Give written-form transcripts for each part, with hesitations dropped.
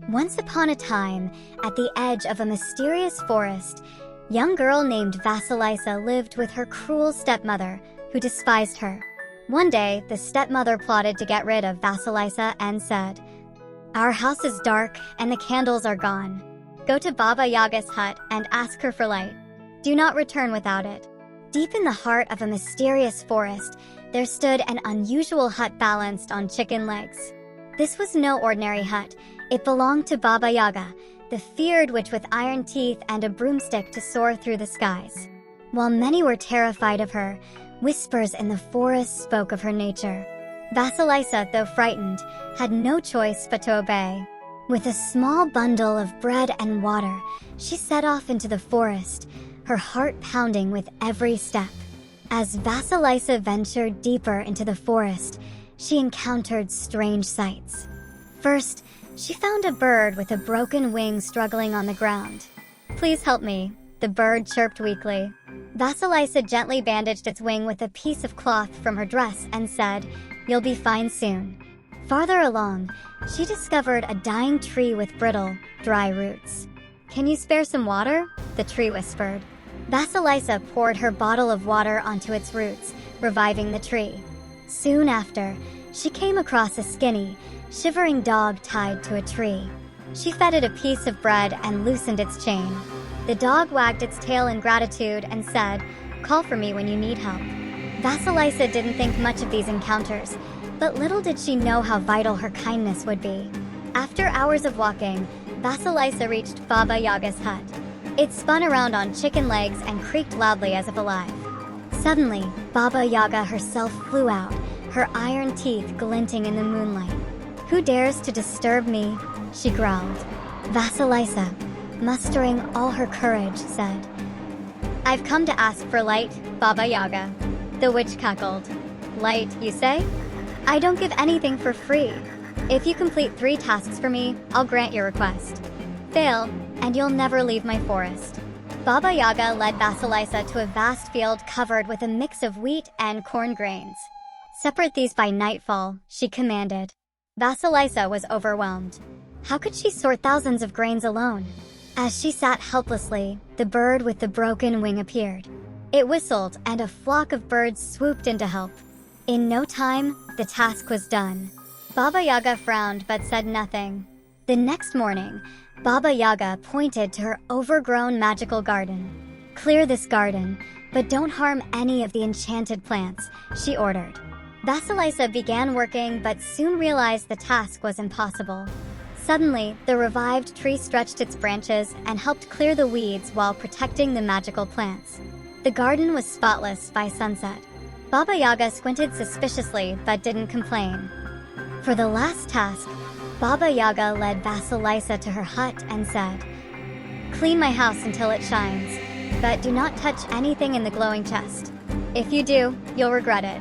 Once upon a time, at the edge of a mysterious forest, young girl named Vasilisa lived with her cruel stepmother, who despised her. One day, the stepmother plotted to get rid of Vasilisa and said, "Our house is dark and the candles are gone. Go to Baba Yaga's hut and ask her for light. Do not return without it." Deep in the heart of a mysterious forest, there stood an unusual hut balanced on chicken legs. This was no ordinary hut. It belonged to Baba Yaga, the feared witch with iron teeth and a broomstick to soar through the skies. While many were terrified of her, whispers in the forest spoke of her nature. Vasilisa, though frightened, had no choice but to obey. With a small bundle of bread and water, she set off into the forest, her heart pounding with every step. As Vasilisa ventured deeper into the forest, she encountered strange sights. First, she found a bird with a broken wing struggling on the ground. "Please help me," the bird chirped weakly. Vasilisa gently bandaged its wing with a piece of cloth from her dress and said, "You'll be fine soon." Farther along, she discovered a dying tree with brittle, dry roots. "Can you spare some water?" the tree whispered. Vasilisa poured her bottle of water onto its roots, reviving the tree. Soon after, she came across a skinny, shivering dog tied to a tree. She fed it a piece of bread and loosened its chain. The dog wagged its tail in gratitude and said, "Call for me when you need help." Vasilisa didn't think much of these encounters, but little did she know how vital her kindness would be. After hours of walking, Vasilisa reached Baba Yaga's hut. It spun around on chicken legs and creaked loudly as if alive. Suddenly, Baba Yaga herself flew out, her iron teeth glinting in the moonlight. "Who dares to disturb me?" she growled. Vasilisa, mustering all her courage, said, "I've come to ask for light, Baba Yaga." The witch cackled. "Light, you say? I don't give anything for free. If you complete 3 tasks for me, I'll grant your request. Fail, and you'll never leave my forest." Baba Yaga led Vasilisa to a vast field covered with a mix of wheat and corn grains. "Separate these by nightfall," she commanded. Vasilisa was overwhelmed. How could she sort thousands of grains alone? As she sat helplessly, the bird with the broken wing appeared. It whistled, and a flock of birds swooped in to help. In no time, the task was done. Baba Yaga frowned but said nothing. The next morning, Baba Yaga pointed to her overgrown magical garden. "Clear this garden, but don't harm any of the enchanted plants," she ordered. Vasilisa began working but soon realized the task was impossible. Suddenly, the revived tree stretched its branches and helped clear the weeds while protecting the magical plants. The garden was spotless by sunset. Baba Yaga squinted suspiciously but didn't complain. For the last task, Baba Yaga led Vasilisa to her hut and said, "Clean my house until it shines, but do not touch anything in the glowing chest. If you do, you'll regret it."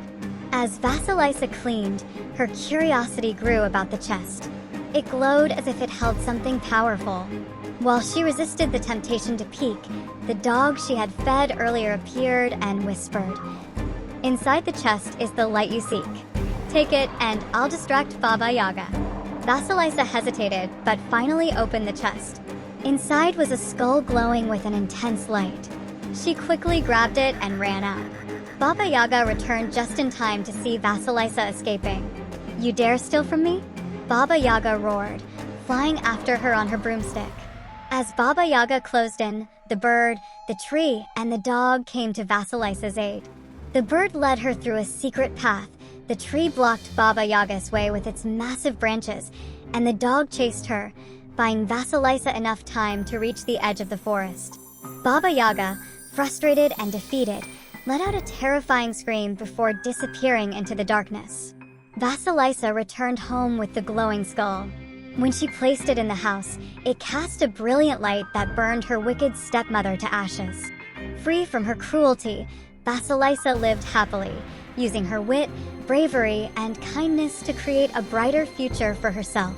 As Vasilisa cleaned, her curiosity grew about the chest. It glowed as if it held something powerful. While she resisted the temptation to peek, the dog she had fed earlier appeared and whispered, "Inside the chest is the light you seek. Take it and I'll distract Baba Yaga." Vasilisa hesitated, but finally opened the chest. Inside was a skull glowing with an intense light. She quickly grabbed it and ran out. Baba Yaga returned just in time to see Vasilisa escaping. "You dare steal from me?" Baba Yaga roared, flying after her on her broomstick. As Baba Yaga closed in, the bird, the tree, and the dog came to Vasilisa's aid. The bird led her through a secret path. The tree blocked Baba Yaga's way with its massive branches, and the dog chased her, buying Vasilisa enough time to reach the edge of the forest. Baba Yaga, frustrated and defeated, let out a terrifying scream before disappearing into the darkness. Vasilisa returned home with the glowing skull. When she placed it in the house, it cast a brilliant light that burned her wicked stepmother to ashes. Free from her cruelty, Vasilisa lived happily, using her wit, bravery, and kindness to create a brighter future for herself.